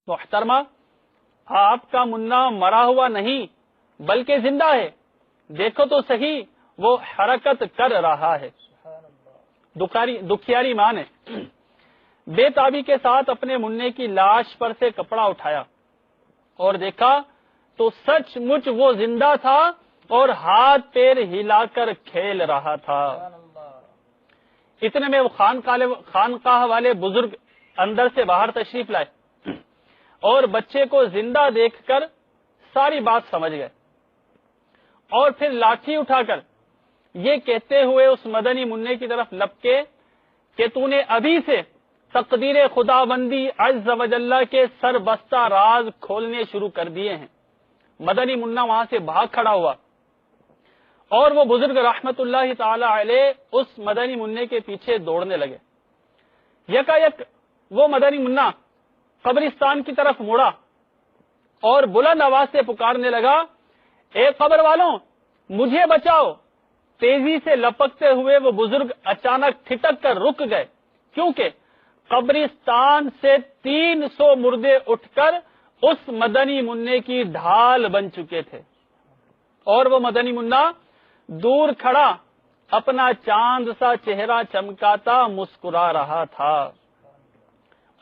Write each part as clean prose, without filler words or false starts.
محترمہ، آپ کا منا مرا ہوا نہیں بلکہ زندہ ہے، دیکھو تو صحیح وہ حرکت کر رہا ہے۔ دکھیاری ماں نے بے تابی کے ساتھ اپنے منع کی لاش پر سے کپڑا اٹھایا اور دیکھا تو سچ مچ وہ زندہ تھا اور ہاتھ پیر ہلا کر کھیل رہا تھا۔ اتنے میں وہ خانقاہ والے بزرگ اندر سے باہر تشریف لائے اور بچے کو زندہ دیکھ کر ساری بات سمجھ گئے، اور پھر لاٹھی اٹھا کر یہ کہتے ہوئے اس مدنی منع کی طرف لپکے کہ تو نے ابھی سے تقدیر خدا بندی عز و جل کے سر بستہ راز کھولنے شروع کر دیے ہیں۔ مدنی منع وہاں سے بھاگ کھڑا ہوا اور وہ بزرگ رحمت اللہ تعالی علیہ اس مدنی منع کے پیچھے دوڑنے لگے۔ یکایک وہ مدنی منع قبرستان کی طرف مڑا اور بلند آواز سے پکارنے لگا، اے قبر والوں مجھے بچاؤ۔ تیزی سے لپکتے ہوئے وہ بزرگ اچانک ٹھٹک کر رک گئے، کیونکہ قبرستان سے 300 مردے اٹھ کر اس مدنی منع کی ڈھال بن چکے تھے، اور وہ مدنی منع دور کھڑا اپنا چاند سا چہرہ چمکاتا مسکرا رہا تھا۔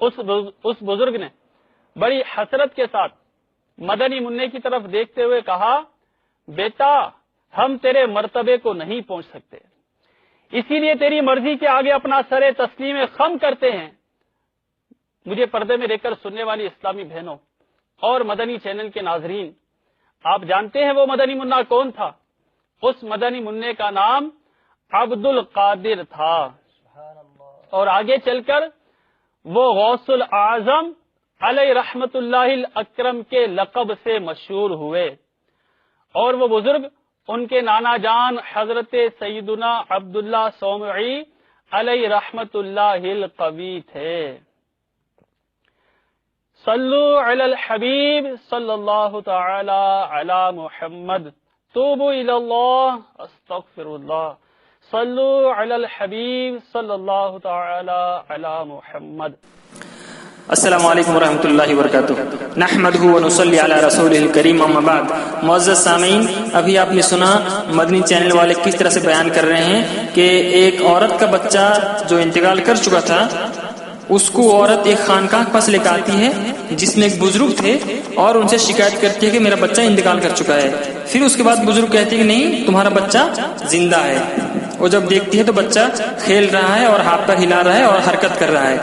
اس بزرگ نے بڑی حسرت کے ساتھ مدنی منع کی طرف دیکھتے ہوئے کہا، بیٹا ہم تیرے مرتبے کو نہیں پہنچ سکتے، اسی لیے تیری مرضی کے آگے اپنا سر تسلیم خم کرتے ہیں۔ مجھے پردے میں رہ کر سننے والی اسلامی بہنوں اور مدنی چینل کے ناظرین، آپ جانتے ہیں وہ مدنی منع کون تھا؟ اس مدنی منع کا نام عبد القادر تھا، اور آگے چل کر وہ غوث الاعظم علیہ رحمت اللہ الاکرم کے لقب سے مشہور ہوئے، اور وہ بزرگ ان کے نانا جان حضرت سیدنا عبداللہ صومعی علیہ رحمت اللہ القوی تھے۔ صلو علی الحبیب صلی اللہ تعالی علی محمد، توبوا الی اللہ استغفر اللہ، صلو علی الحبیب صلی اللہ تعالی علی محمد۔ السلام علیکم ورحمۃ اللہ وبرکاتہ۔ نحمدہ ونصلی علی رسولہ الکریم، اما بعد۔ معزز سامعین، ابھی آپ نے سنا مدنی چینل والے کس طرح سے بیان کر رہے ہیں کہ ایک عورت کا بچہ جو انتقال کر چکا تھا، اس کو عورت ایک خانقاہ کے پاس لے کے آتی ہے جس میں ایک بزرگ تھے، اور ان سے شکایت کرتی ہے کہ میرا بچہ انتقال کر چکا ہے۔ پھر اس کے بعد بزرگ کہتے ہیں کہ نہیں، تمہارا بچہ زندہ ہے۔ وہ جب دیکھتی ہے تو بچہ کھیل رہا ہے اور ہاتھ پر ہلا رہا ہے اور حرکت کر رہا ہے۔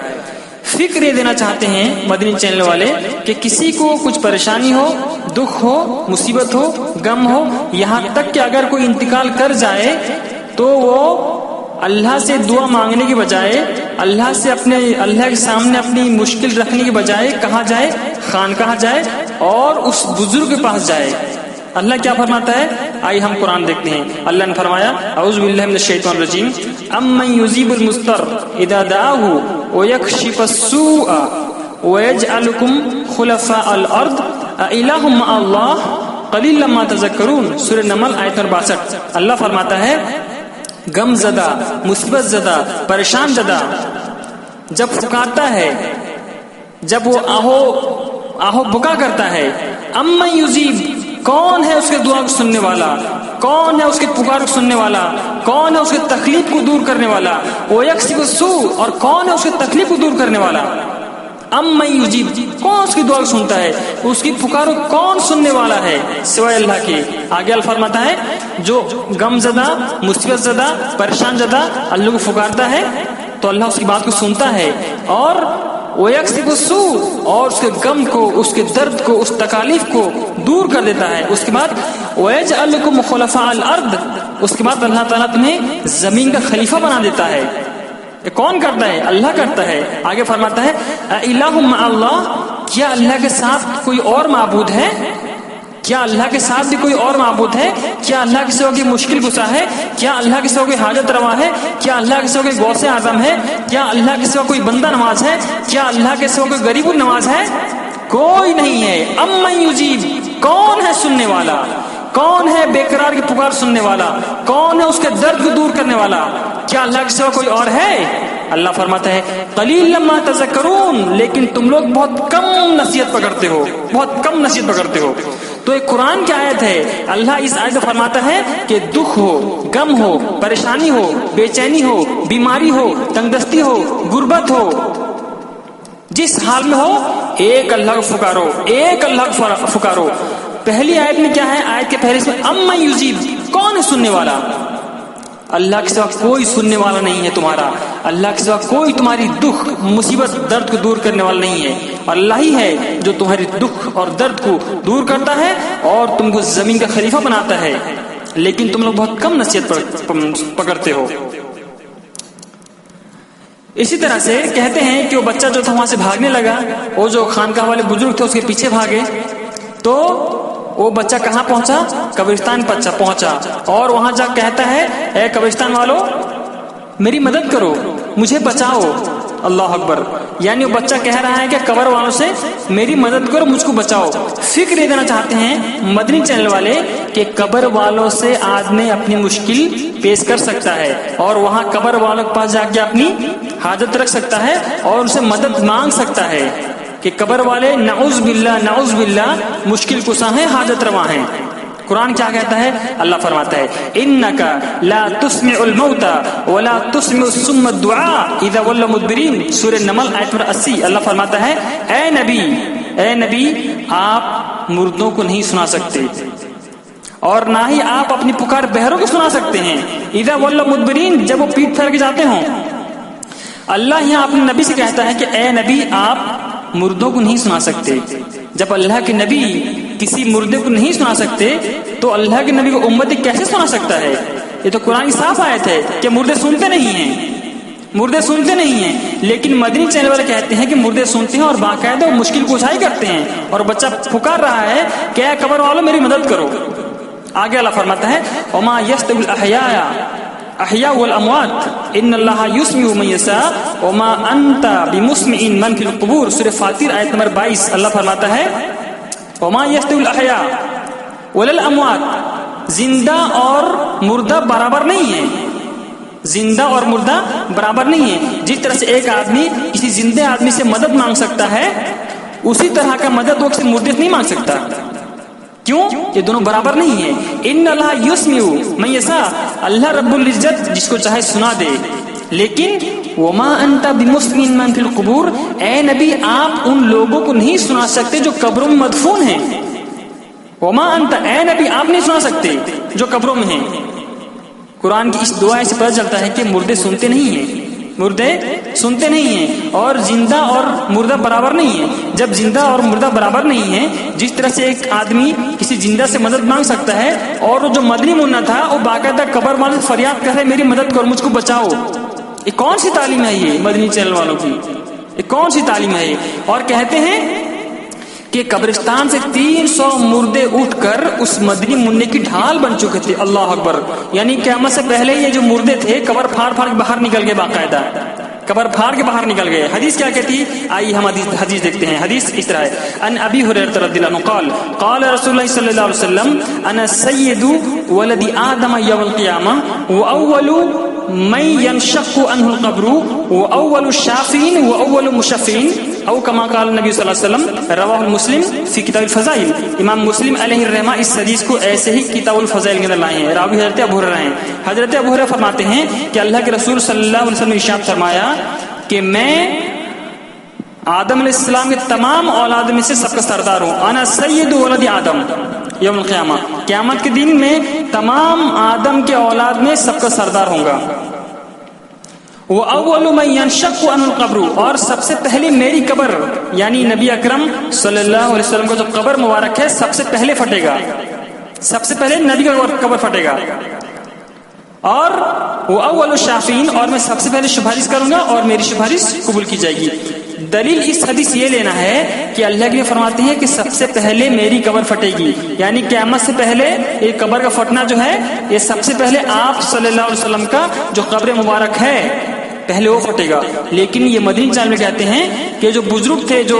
فکر یہ دینا چاہتے ہیں مدنی چینل والے کہ کسی کو کچھ پریشانی ہو، دکھ ہو، مصیبت ہو، غم ہو، یہاں تک کہ اگر کوئی انتقال کر جائے تو وہ اللہ سے دعا مانگنے کی بجائے، اللہ کے سامنے اپنی مشکل رکھنے کی بجائے کہاں جائے؟ خانقاہ جائے اور اس بزرگ کے پاس جائے۔ اللہ کیا فرماتا ہے؟ آئیے ہم قرآن دیکھتے ہیں۔ اللہ نے فرمایا، اعوذ باللہ من الشیطان الرجیم، امن یجیب المضطر اذا دعاہ ویکشف السوء ویجعلکم خلفاء الارض االہ مع اللہ قلیلا ما تذکرون، سورہ نمل آیت نمبر 62۔ اللہ فرماتا ہے، غم زدہ، مصیبت زدہ، پریشان زدہ جب پکارتا ہے، جب وہ آہو بکا کرتا ہے، امن یجیب، کون ہے اس کے دعا کو سننے والا، کون ہے اس کے پکار کو سننے والا، کون ہے اس کے تکلیف کو دور کرنے والا، ویکشف السوء، اور کون ہے اس کی تکلیف کو دور کرنے والا۔ امن یجیب، کون اس کی دعا کو سنتا ہے، اس کی پکار کو کون سننے والا ہے سوائے اللہ کے۔ آگے اللہ فرماتا ہے، جو غم زدہ، مصیبت زدہ، پریشان زدہ اللہ کو پکارتا ہے تو اللہ اس کی بات کو سنتا ہے، اور ویکشف السوء، اور اس کے غم کو، اس کے درد کو، اس تکالیف کو دور کر دیتا ہے۔ اس کے بعد ویجعلکم خلفاء الارض، اس کے بعد اللہ تعالیٰ تمہیں زمین کا خلیفہ بنا دیتا ہے۔ یہ کون کرتا ہے؟ اللہ کرتا ہے۔ آگے فرماتا ہے، الہ مع اللہ، کیا اللہ کے ساتھ کوئی اور معبود ہے؟ کیا اللہ کے ساتھ بھی کوئی اور معبود ہے؟ کیا اللہ کے سوا کوئی مشکل گسا ہے؟ کیا اللہ کے سوا کوئی حاجت روا ہے؟ کیا اللہ کے سوا کوئی غوث اعظم ہے؟ کیا اللہ کے سوا کوئی بندہ نواز ہے؟ کیا اللہ کے سوا کوئی غریب النواز ہے؟ کوئی نہیں ہے۔ امن یجیب، کون ہے سننے والا، کون ہے بے قرار کی پکار سننے والا، کون ہے اس کے درد کو دور کرنے والا؟ کیا اللہ کے سوا کوئی اور ہے؟ اللہ فرماتا ہے قلیلا ما تذکرون، لیکن تم لوگ بہت کم نصیحت پکڑتے ہو، بہت کم نصیحت پکڑتے ہو۔ تو ایک قرآن کی آیت ہے، اللہ اس آیت میں فرماتا ہے کہ دکھ ہو، غم ہو، پریشانی ہو، بے چینی ہو، بیماری ہو، تنگ دستی ہو، غربت ہو، جس حال میں ہو ایک اللہ کو پکارو، ایک اللہ کو پکارو۔ پہلی آیت میں کیا ہے؟ آیت کے پہلے میں امن یجیب، کون ہے سننے والا؟ اللہ کے سوا کوئی سننے والا نہیں ہے تمہارا، اللہ کے سوا کوئی تمہاری دکھ مصیبت درد کو دور کرنے والا نہیں ہے، اللہ ہی ہے جو تمہاری دکھ اور درد کو دور کرتا ہے اور تم کو زمین کا خلیفہ بناتا ہے، لیکن تم لوگ بہت کم نصیحت پکڑتے ہو۔ اسی طرح سے کہتے ہیں کہ وہ بچہ جو تھا وہاں سے بھاگنے لگا، وہ جو خانقاہ والے بزرگ تھے اس کے پیچھے بھاگے، تو وہ بچہ کہاں پہنچا؟ قبرستان پہنچا، اور وہاں جا کہتا ہے اے قبرستان والو میری مدد کرو، مجھے بچاؤ۔ اللہ اکبر، یعنی وہ بچہ کہہ رہا ہے کہ قبر والوں سے میری مدد کرو، مجھ کو بچاؤ۔ فکر یہ دینا چاہتے ہیں مدنی چینل والے کہ قبر والوں سے آدمی اپنی مشکل پیش کر سکتا ہے، اور وہاں قبر والوں کے پاس جا کے اپنی حاجت رکھ سکتا ہے اور ان سے مدد مانگ سکتا ہے، کہ قبر والے نعوذ باللہ مشکل کشا ہیں، حاجت رواں ہیں۔ قرآن کیا کہتا ہے؟ اللہ فرماتا ہے انکا لا تسمع الموتى ولا تسمع الصم الدعاء اذا ولوا مدبرین، سورہ نمل آیت نمبر 80۔ اللہ فرماتا ہے اے نبی آپ مردوں کو نہیں سنا سکتے، اور نہ ہی آپ اپنی پکار بہروں کو سنا سکتے ہیں، اذا ولوا مدبرین، جب وہ پیٹ پھیر کے جاتے ہوں۔ اللہ یہاں اپنے نبی سے کہتا ہے کہ اے نبی آپ مردوں کو نہیں سنا سکتے۔ جب اللہ کے نبی کسی مردے کو نہیں سنا سکتے تو اللہ کے نبی کو امتی کیسے سنا سکتا ہے؟ یہ تو قرآن کی صاف آیت ہے کہ مردے سنتے نہیں ہیں، لیکن مدنی چینل والے کہتے ہیں کہ مردے سنتے ہیں اور باقاعدہ مشکل کشائی کرتے ہیں، اور بچہ پکار رہا ہے کہ اے قبر والوں میری مدد کرو۔ آگے اللہ فرماتا ہے وما يستوي الاحياء والاموات ان اللہ یسمع من یشاء وما انت بمسمع من فی القبور، سورہ فاطر آیت نمبر 22۔ اللہ فرماتا ہے وما يستوي الاحياء والاموات، زندہ اور مردہ برابر نہیں ہے، زندہ اور مردہ برابر نہیں ہے۔ جس طرح سے ایک آدمی کسی زندہ آدمی سے مدد مانگ سکتا ہے، اسی طرح کا مدد وہ کسی مردے سے نہیں مانگ سکتا۔ کیوں؟ یہ دونوں برابر نہیں ہیں۔ ان اللہ یسمع من یشاء، اللہ رب العزت جس کو چاہے سنا دے، لیکن وما انت بمسمع من فی القبور، اے نبی آپ ان لوگوں کو نہیں سنا سکتے جو قبروں میں مدفون ہیں۔ وما انت، اے نبی آپ نہیں سنا سکتے جو قبروں میں ہیں۔ قرآن کی اس دعا سے پتہ چلتا ہے کہ مردے سنتے نہیں ہیں، اور زندہ اور مردہ برابر نہیں ہیں۔ جب زندہ اور مردہ برابر نہیں ہیں، جس طرح سے ایک آدمی کسی زندہ سے مدد مانگ سکتا ہے، اور جو مدنی منا تھا وہ باقاعدہ قبر والے سے فریاد کر رہے میری مدد کرو، مجھ کو بچاؤ۔ یہ کون سی تعلیم ہے یہ مدنی چینل والوں کی؟ یہ کون سی تعلیم ہے یہ؟ اور کہتے ہیں کہ قبرستان سے 300 مردے اٹھ کر اس مدنی منع کی ڈھال بن چکے تھے۔ اللہ اکبر، یعنی قیامت سے پہلے یہ جو مردے تھے قبر پھاڑ کے باہر نکل گئے، باقاعدہ قبر پھاڑ کے باہر نکل گئے۔ حدیث کیا کہتی؟ آئیے ہم حدیث دیکھتے ہیں۔ حدیث اس طرح ہے، ان ابی ہریرہ رضی اللہ عنہ قال قال رسول اللہ صلی اللہ علیہ وسلم انا سید ولد آدم یوم القیامہ واول من ينشق عنه القبر واول الشافعین واول المشفعین او کما قال نبی صلی اللہ علیہ وسلم، رواہ مسلم فی کتاب الفضائل۔ امام مسلم علیہ الرحمہ اس حدیث کو ایسے ہی کتاب الفضائل کے اندر لائے ہیں۔ راوی حضرت ابو ہریرہ ہیں۔ حضرت ابو ہریرہ فرماتے ہیں کہ اللہ کے رسول صلی اللہ علیہ وسلم نے ارشاد فرمایا کہ میں آدم علیہ السلام کے تمام اولاد میں سے سب کا سردار ہوں۔ انا سید ولد آدم یوم القیامہ، قیامت کے دن میں تمام آدم کے اولاد میں سب کا سردار ہوں گا۔ وَأَوَّلُ مَن يَنشَقُّ عَنْهُ الْقَبْرُ، اور سب سے پہلے میری قبر یعنی نبی اکرم صلی اللہ علیہ وسلم کا جو قبر مبارک ہے سب سے پہلے پھٹے گا، سب سے پہلے نبی کا قبر پھٹے گا۔ اور وَأَوَّلُ الشَّافِعِينَ، اور میں سب سے پہلے سفارش کروں گا اور میری سفارش قبول کی جائے گی۔ دلیل اس حدیث یہ لینا ہے کہ اللہ کے فرماتے ہیں کہ سب سے پہلے میری قبر پھٹے گی، یعنی قیامت سے پہلے یہ قبر کا پھٹنا جو ہے یہ سب سے پہلے آپ صلی اللہ علیہ وسلم کا جو قبر مبارک ہے پہلے وہ پھٹے گا۔ لیکن یہ مدنی چینل میں کہتے ہیں کہ جو بزرگ تھے جو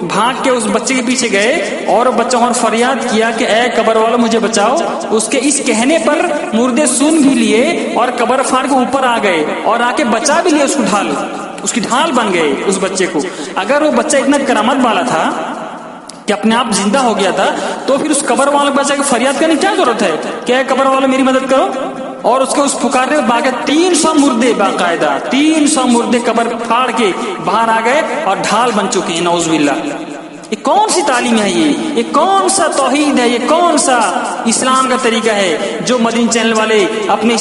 بھاگ کے اس بچے کے پیچھے گئے اور بچہ اور فریاد کیا کہ اے قبر والو مجھے بچاؤ. اس کے اس کہنے پر مردے سن بھی لیے اور قبر پھاڑ کے اوپر آ گئے اور آ کے بچا بھی لیا. اس کی ڈھال بن گئے اس بچے کو. اگر وہ بچہ اتنا کرامت والا تھا کہ اپنے آپ زندہ ہو گیا تھا تو پھر اس قبر والے بچے کو فریاد کرنے کی کیا ضرورت ہے کہ اے قبر والے میری مدد کرو. اور اس کے اس پکارنے میں باقی 300 مردے باقاعدہ 300 مردے قبر پھاڑ کے باہر آ گئے اور ڈھال بن چکے ہیں. نعوذ باللہ. یہ کون سی تعلیم ہے؟ یہ کون سا توحید ہے؟ یہ کون سا اسلام کا طریقہ ہے جو مدنی چینل والے اپنے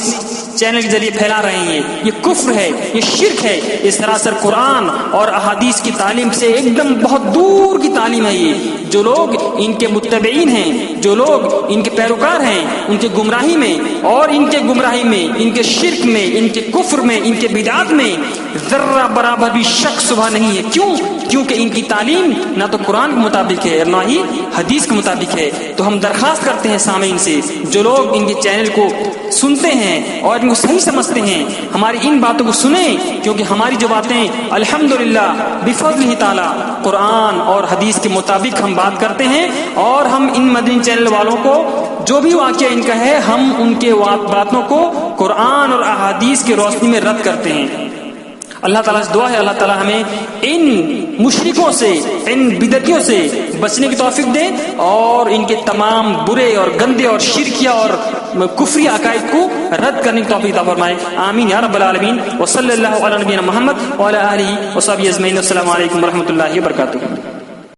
چینل کے ذریعے پھیلا رہے ہیں؟ یہ کفر ہے، یہ شرک ہے، یہ سراسر قرآن اور احادیث کی تعلیم سے ایک دم بہت دور کی تعلیم ہے. یہ جو لوگ ان کے متبعین ہیں، جو لوگ ان کے پیروکار ہیں، ان کے گمراہی میں اور ان کے گمراہی میں، ان کے شرک میں، ان کے کفر میں، ان کے بدعات میں ذرہ برابر بھی شک شبہ نہیں ہے. کیونکہ ان کی تعلیم نہ تو قرآن کے مطابق ہے نہ ہی حدیث کے مطابق ہے. تو ہم درخواست کرتے ہیں سامعین سے، جو لوگ ان کے چینل کو سنتے ہیں اور ان کو صحیح سمجھتے ہیں، ہماری ان باتوں کو سنیں، کیونکہ ہماری جو باتیں الحمدللہ بفضلہ تعالی قرآن اور حدیث کے مطابق ہم بات کرتے ہیں. اور ہم ان مدنی چینل والوں کو جو بھی واقعہ ان کا ہے، ہم ان کے باتوں کو قرآن اور احادیث کی روشنی میں رد کرتے ہیں. اللہ تعالیٰ سے دعا ہے اللہ تعالیٰ ہمیں ان مشرکوں سے، ان بدعتیوں سے بچنے کی توفیق دے اور ان کے تمام برے اور گندے اور شرکیہ اور کفری عقائد کو رد کرنے کی توفیق عطا فرمائے. آمین یا رب العالمین. وصلی اللہ علی نبینا محمد وعلی آلہ وصحبہ اجمعین. السلام علیکم ورحمۃ اللہ وبرکاتہ.